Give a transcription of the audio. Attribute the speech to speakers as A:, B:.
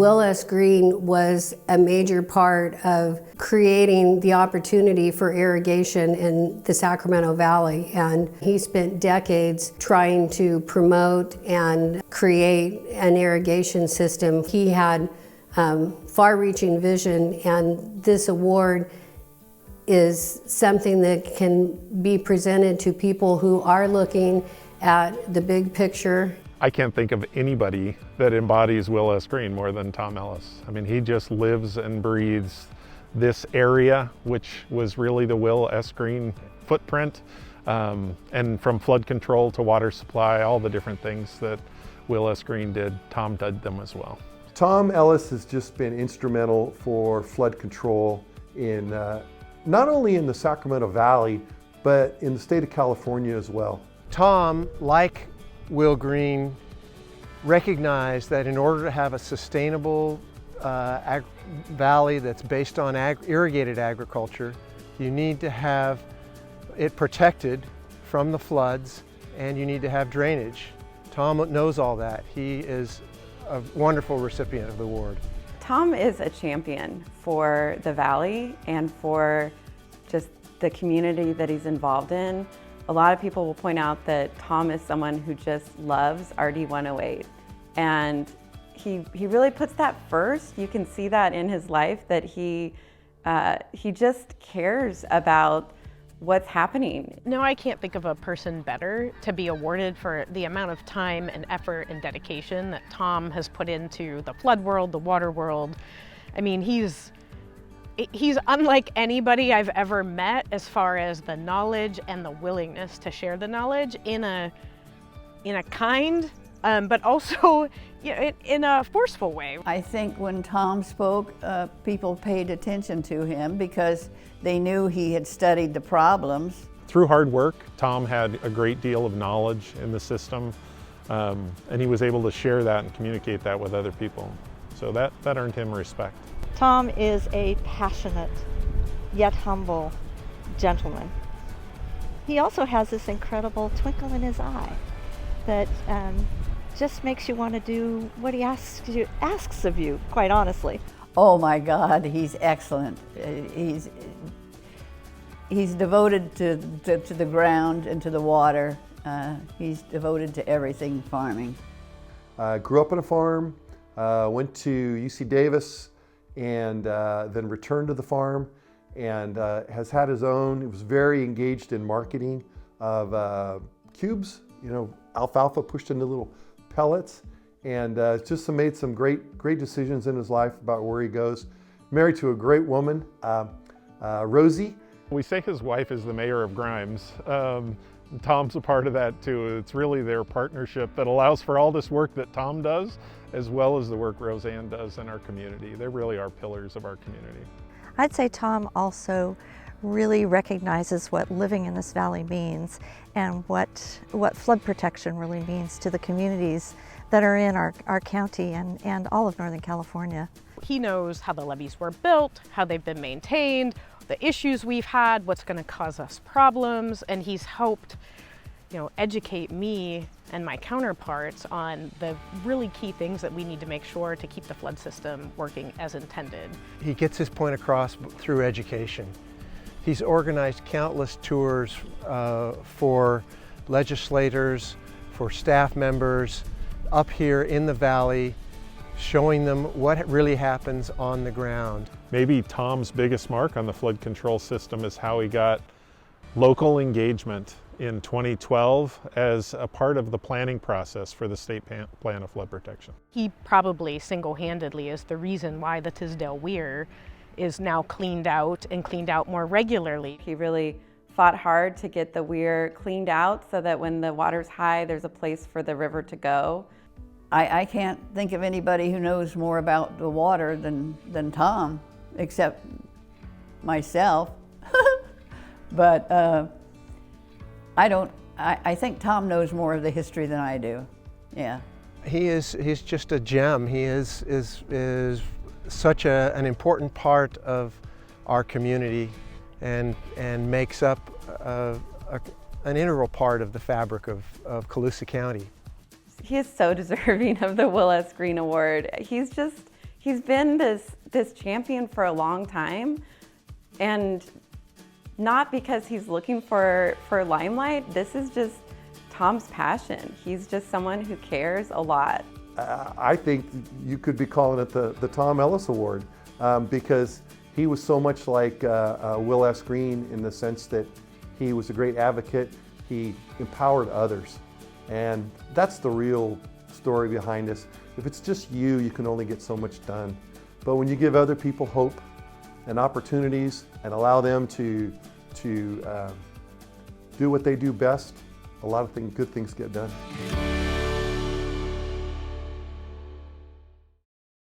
A: Will S. Green was a major part of creating the opportunity for irrigation in the Sacramento Valley, and he spent decades trying to promote and create an irrigation system. He had far-reaching vision, and this award is something that can be presented to people who are looking at the big picture.
B: I can't think of anybody that embodies Will S. Green more than Tom Ellis. I mean, he just lives and breathes this area, which was really the Will S. Green footprint, and from flood control to water supply, all the different things that Will S. Green did, Tom did them as well.
C: Tom Ellis has just been instrumental for flood control in not only in the Sacramento Valley, but in the state of California as well.
D: Tom, like Will Green, recognized that in order to have a sustainable valley that's based on irrigated agriculture, you need to have it protected from the floods, and you need to have drainage. Tom knows all that. He is a wonderful recipient of the award.
E: Tom is a champion for the Valley and for just the community that he's involved in. A lot of people will point out that Tom is someone who just loves RD 108, and he really puts that first. You can see that in his life, that he just cares about what's happening.
F: No, I can't think of a person better to be awarded for the amount of time and effort and dedication that Tom has put into the flood world, the water world. I mean, he's unlike anybody I've ever met as far as the knowledge and the willingness to share the knowledge in a kind, but also in a forceful way.
G: I think when Tom spoke, people paid attention to him because they knew he had studied the problems.
B: Through hard work, Tom had a great deal of knowledge in the system, and he was able to share that and communicate that with other people. So that earned him respect.
H: Tom is a passionate yet humble gentleman. He also has this incredible twinkle in his eye that just makes you want to do what he asks of you, quite honestly.
G: Oh my God, he's excellent. He's devoted to the ground and to the water. He's devoted to everything farming.
C: Grew up on a farm, went to UC Davis, and then returned to the farm, and has had his own. He was very engaged in marketing of cubes, alfalfa pushed into little pellets, and just made some great decisions in his life about where he goes. Married to a great woman, Rosie.
B: We say his wife is the mayor of Grimes. Tom's a part of that too. It's really their partnership that allows for all this work that Tom does, as well as the work Roseanne does in our community. They really are pillars of our community.
H: I'd say Tom also really recognizes what living in this valley means and what flood protection really means to the communities that are in our county and all of Northern California.
F: He knows how the levees were built, how they've been maintained, the issues we've had, what's going to cause us problems, and he's helped educate me and my counterparts on the really key things that we need to make sure to keep the flood system working as intended.
D: He gets his point across through education. He's organized countless tours for legislators, for staff members up here in the valley, showing them what really happens on the ground.
B: Maybe Tom's biggest mark on the flood control system is how he got local engagement in 2012 as a part of the planning process for the state plan of flood protection.
F: He probably single-handedly is the reason why the Tisdale Weir is now cleaned out and cleaned out more regularly.
E: He really fought hard to get the weir cleaned out so that when the water's high, there's a place for the river to go.
G: I can't think of anybody who knows more about the water than Tom, except myself. But I think Tom knows more of the history than I do. Yeah.
D: He's just a gem. He is such an important part of our community and makes up an integral part of the fabric of Colusa County.
E: He is so deserving of the Will S. Green Award. He's He's been this champion for a long time, and not because he's looking for limelight. This is just Tom's passion. He's just someone who cares a lot.
C: I think you could be calling it the Tom Ellis Award because he was so much like Will S. Green in the sense that he was a great advocate. He empowered others, and that's the real story behind this. If it's just you, you can only get so much done. But when you give other people hope and opportunities and allow them to do what they do best, a lot of good things get done.